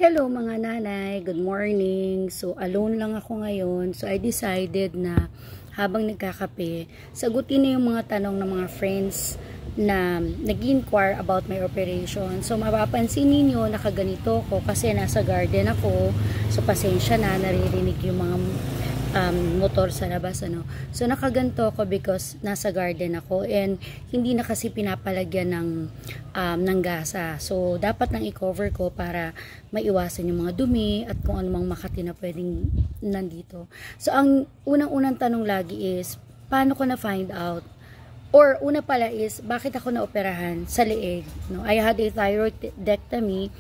Hello mga nanay, good morning. So alone lang ako ngayon. So I decided na habang nagkakape, sagutin na yung mga tanong ng mga friends na nag-inquire about my operation. So mapapansin ninyo nakaganito ko kasi nasa garden ako. So pasensya na, naririnig yung mga motor sa labas, ano. So nakaganto ako because nasa garden ako and hindi na kasi pinapalagyan ng gasa. So dapat nang i-cover ko para maiwasan yung mga dumi at kung anumang makati na pwedeng nandito. So ang unang-unang tanong lagi is, paano ko na find out? Or una pala is, bakit ako naoperahan sa leeg? No? I had a thyroidectomy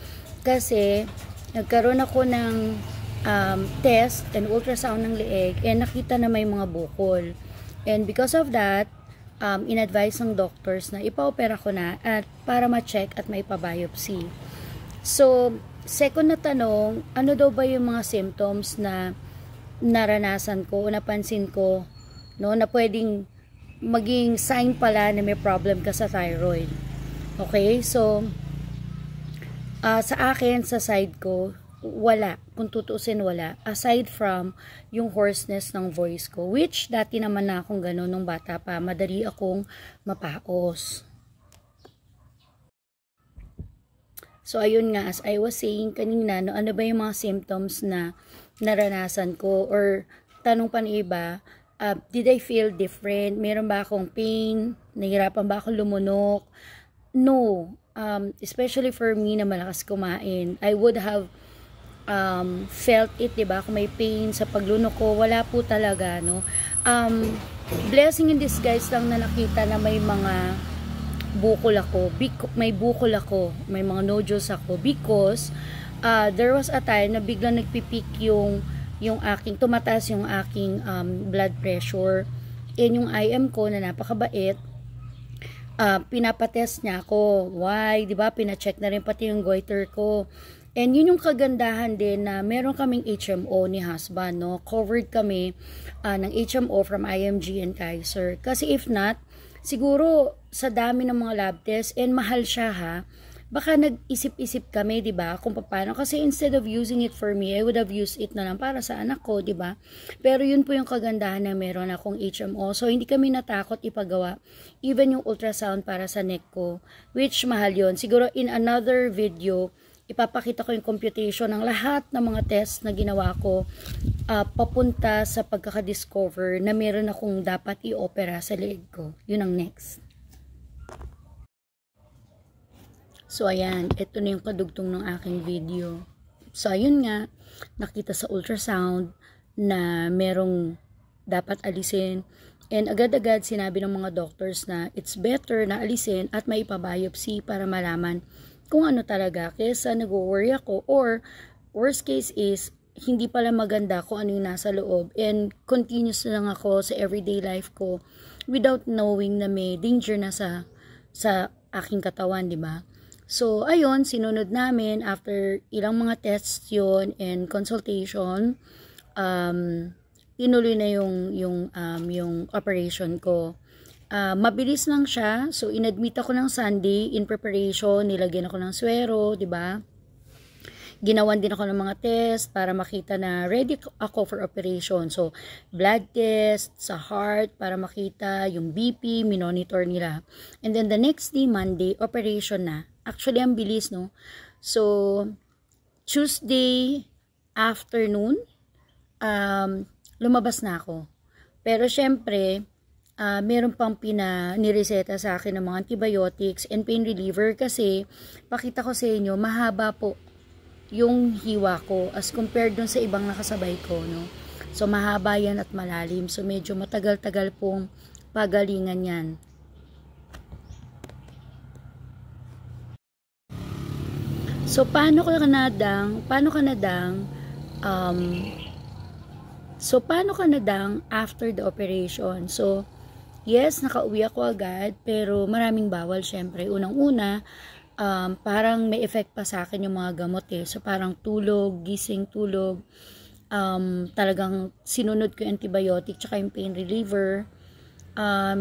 kasi nagkaroon ako ng test and ultrasound ng leeg and nakita na may mga bukol. And because of that, in-advise ng doctors na ipa-opera ko na at para ma-check at may pa-biopsy. So, second na tanong, ano daw ba yung mga symptoms na naranasan ko o napansin ko, no, na pwedeng maging sign pala na may problem ka sa thyroid. Okay? So, sa akin, sa side ko, wala. Kung tutuusin, wala. Aside from yung hoarseness ng voice ko, which dati naman na akong gano'n nung bata pa, madali akong mapaos. So, ayun nga, as I was saying kanina, no, ano ba yung mga symptoms na naranasan ko? Or, tanong pa ng iba, did I feel different? Meron ba akong pain? Nahirapan ba akong lumunok? No. Especially for me na malakas kumain, I would have felt it, diba? Kung may pain sa paglunok ko, wala po talaga, no? Blessing in disguise lang na nakita na may mga bukol ako, may bukol ako, may mga nodules ako because there was a time na biglang nagpipik yung aking, tumataas yung aking blood pressure and yung IM ko na napakabait, pinapatest niya ako. Why? Diba? Pina-check na rin pati yung goiter ko. And yun yung kagandahan din na meron kaming HMO ni husband, no? Covered kami ng HMO from IMG and Kaiser. Kasi if not, siguro sa dami ng mga lab tests, and mahal siya ha, baka nag-isip-isip kami, diba? Kung paano. Kasi instead of using it for me, I would have used it na lang para sa anak ko, diba? Pero yun po yung kagandahan na meron akong HMO. So, hindi kami natakot ipagawa. Even yung ultrasound para sa neck ko, which mahal yun. Siguro in another video, ipapakita ko yung computation ng lahat ng mga tests na ginawa ko papunta sa pagkakadiscover na meron akong dapat i-opera sa leeg ko. Yun ang next. So, ayan. Ito na yung kadugtong ng aking video. So, ayun nga. Nakita sa ultrasound na merong dapat alisin. And agad-agad sinabi ng mga doctors na it's better na alisin at may ipabiopsy para malaman kung ano talaga, kesa nag-worry ako, or worst case is hindi pala maganda kung ano yung nasa loob and continuous lang ako sa everyday life ko without knowing na may danger na sa aking katawan, di ba? So ayun, sinunod namin after ilang mga tests yon and consultation, tinuloy na yung operation ko. Mabilis lang siya. So, inadmit ako ng Sunday in preparation. Nilagyan ako ng swero, diba? Ginawan din ako ng mga test para makita na ready ako for operation. So, blood test sa heart para makita yung BP, minonitor nila. And then the next day, Monday, operation na. Actually, ang bilis, no? So, Tuesday afternoon, lumabas na ako. Pero, syempre, meron pang nireseta sa akin ng mga antibiotics and pain reliever kasi pakita ko sa inyo, mahaba po yung hiwa ko as compared dun sa ibang nakasabay ko, no? So, mahaba yan at malalim. So, medyo matagal-tagal pong pagalingan yan. So, paano ka nadang after the operation? So, yes, nakauwi ako agad, pero maraming bawal syempre. Unang-una, parang may effect pa sa akin yung mga gamot eh. So, parang tulog, gising, tulog. Talagang sinunod ko yung antibiotic tsaka yung pain reliever.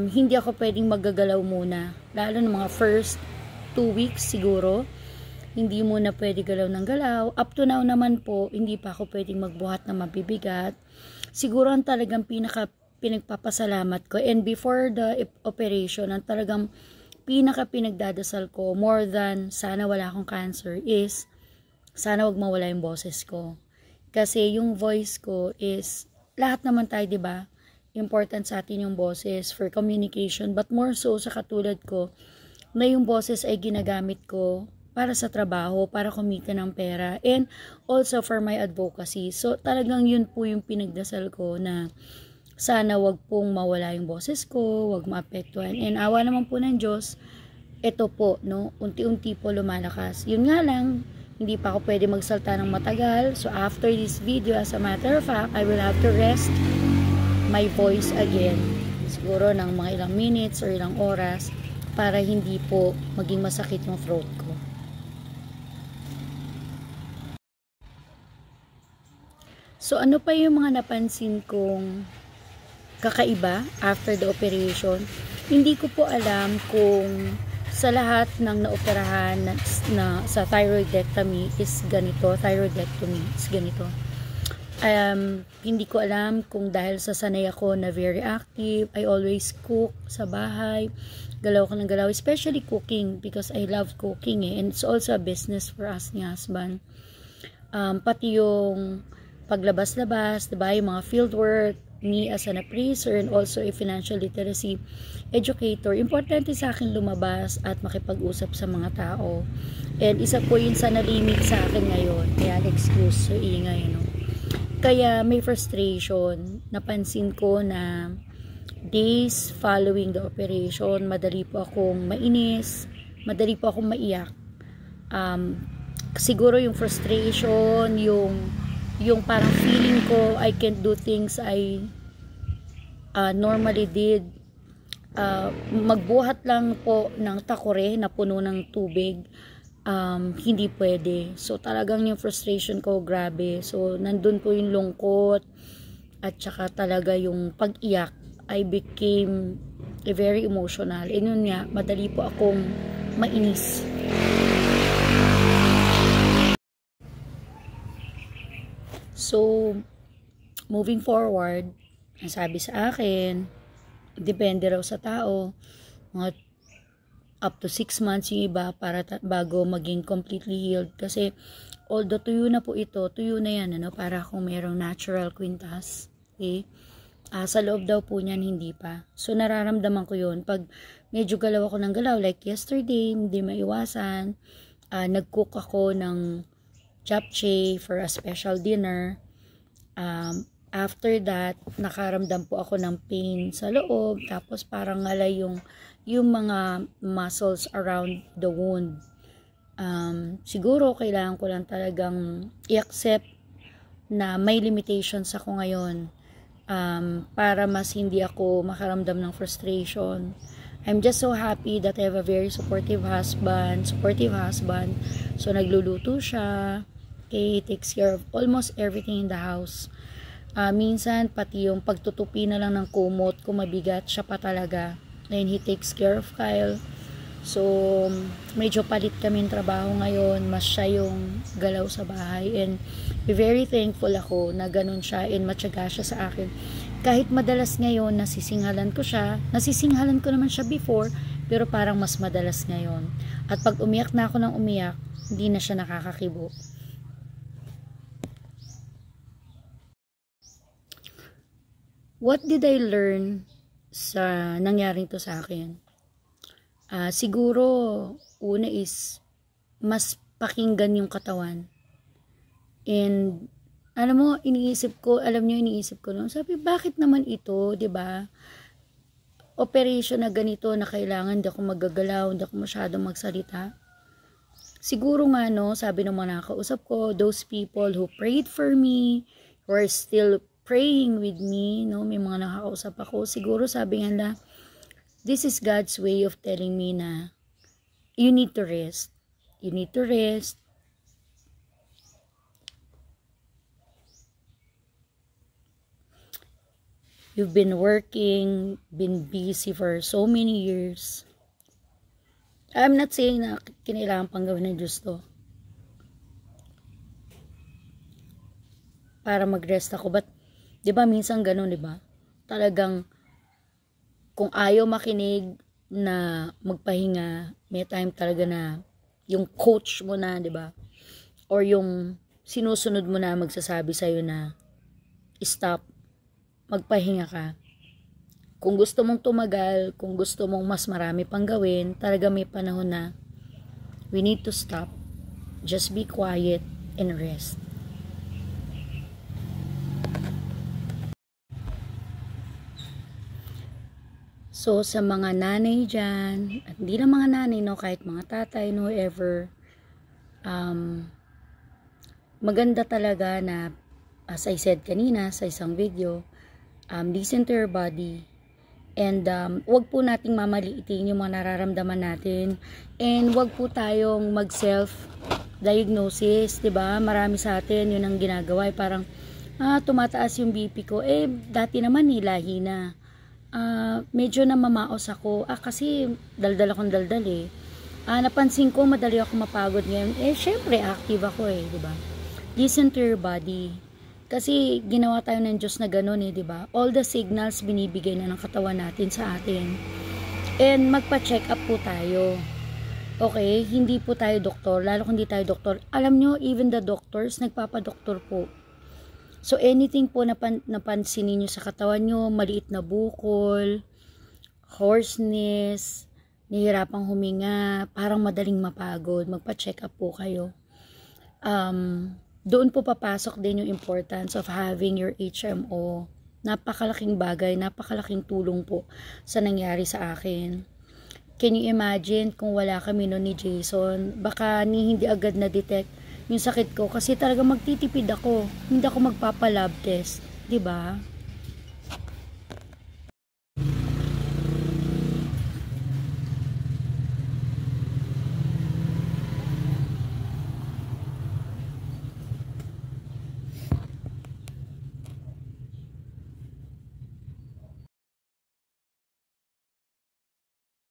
Hindi ako pwedeng magagalaw muna. Lalo ng mga first 2 weeks siguro. hindi mo na pwede galaw ng galaw. Up to now naman po, hindi pa ako pwedeng magbuhat na mabibigat. Siguro ang talagang pinagpapasalamat ko, and before the operation, ang talagang pinagdadasal ko, more than sana wala akong cancer, is sana wag mawala yung boses ko. Kasi yung voice ko is, lahat naman tayo, diba? Important sa atin yung boses for communication, but more so sa katulad ko, na yung boses ay ginagamit ko para sa trabaho, para kumita ng pera, and also for my advocacy. So talagang yun po yung pinagdasal ko, na sana wag pong mawala yung boses ko, wag maapektuhan. And awa naman po ng Diyos, ito po, no, unti-unti po lumalakas. Yun nga lang, hindi pa ako pwede magsalta ng matagal. So after this video, as a matter of fact, I will have to rest my voice again. Siguro ng mga ilang minutes or ilang oras, para hindi po maging masakit yung throat ko. So ano pa yung mga napansin kong kakaiba after the operation? Hindi ko po alam kung sa lahat ng naoperahan na sa thyroidectomy is ganito, hindi ko alam kung dahil sa sanay ako na very active, I always cook sa bahay, galaw ko ng galaw, especially cooking, because I love cooking and it's also a business for us ni husband. Pati yung paglabas-labas, diba, yung mga field work, me as an appraiser and also a financial literacy educator, importante sa akin lumabas at makipag-usap sa mga tao. And isa po yun sa nalimit sa akin ngayon. Kaya excuse so ingay, no? Kaya may frustration. Napansin ko na days following the operation, madali po akong mainis, madali po akong maiyak. Siguro yung frustration, yung parang feeling ko I can't do things I normally did. Magbuhat lang po ng takore na puno ng tubig, hindi pwede. So talagang yung frustration ko grabe. So nandun po yung lungkot at saka talaga yung pag-iyak. I became very emotional. And yun nga, madali po akong mainis. So, moving forward, ang sabi sa akin, depende raw sa tao, mga up to 6 months yung iba para bago maging completely healed. Kasi, although tuyo na po ito, tuyo na yan, ano, para kung merong natural quintas. Okay? Sa loob daw po niyan, hindi pa. So, nararamdaman ko yun. Pag medyo galaw ako ng galaw, like yesterday, hindi maiwasan, nag-cook ako ng japchae for a special dinner. After that, nakaramdam po ako ng pain sa loob, tapos parang ngalay yung mga muscles around the wound. Siguro kailangan ko lang talagang i-accept na may limitations ako ngayon, para mas hindi ako makaramdam ng frustration. I'm just so happy that I have a very supportive husband. So nagluluto siya. Okay, he takes care of almost everything in the house. Minsan, pati yung pagtutupi na lang ng kumot, kung mabigat, siya pa talaga. And he takes care of Kyle. So, medyo palit kami ng trabaho ngayon. Mas siya yung galaw sa bahay. And very thankful ako na ganun siya and matyaga siya sa akin. Kahit madalas ngayon, nasisinghalan ko siya. Nasisinghalan ko naman siya before, pero parang mas madalas ngayon. At pag umiyak na ako ng umiyak, hindi na siya nakakakibo. What did I learn sa nangyaring to sa akin? Siguro, una is, mas pakinggan yung katawan. And, alam nyo, iniisip ko noon, sabi, bakit naman ito, 'di ba? Operation na ganito na kailangan, hindi ako magagalaw, hindi ako masyadong magsalita. Siguro nga, no, sabi ng mga nakausap ko, those people who prayed for me, who are still praying with me, no, may mga nakakausap ako, siguro sabi nga na, this is God's way of telling me na, you need to rest. You need to rest. You've been working, been busy for so many years. I'm not saying na kinailangan pang gawin ng Diyos to. para mag-rest ako. But, di ba, minsan ganun, di ba? Talagang, kung ayaw makinig na magpahinga, may time talaga na yung coach mo na, di ba? Or yung sinusunod mo na magsasabi sa'yo na, stop, magpahinga ka. Kung gusto mong tumagal, kung gusto mong mas marami pang gawin, talaga may panahon na we need to stop. Just be quiet and rest. So, sa mga nanay dyan, at hindi lang mga nanay, no, kahit mga tatay, no, ever, maganda talaga na, as I said kanina sa isang video, listen to your body. And wag po nating mamaliitin yung mga nararamdaman natin. And wag po tayong mag-self-diagnosis, 'di ba? Marami sa atin yun ang ginagawa, parang tumataas yung BP ko. Dati naman lahi na. Medyo namamaos ako. Kasi daldal akong daldal eh. Napansin ko madali ako mapagod ngayon. Syempre active ako 'di ba? Listen to your body. Kasi ginawa tayo ng Diyos na gano'n di ba? All the signals binibigay na ng katawan natin sa atin. And magpa-check up po tayo. Okay? Hindi po tayo doktor, lalo kung hindi tayo doktor. Alam nyo, even the doctors, nagpapadoktor po. So anything po napansin niyo sa katawan nyo, maliit na bukol, hoarseness, nahihirapang huminga, parang madaling mapagod, magpa-check up po kayo. Doon po papasok din yung importance of having your HMO. Napakalaking bagay, napakalaking tulong po sa nangyari sa akin. Can you imagine kung wala kami noon ni Jason? Baka hindi agad na-detect yung sakit ko kasi talaga magtitipid ako. Hindi ako magpapa-lab test, 'di ba?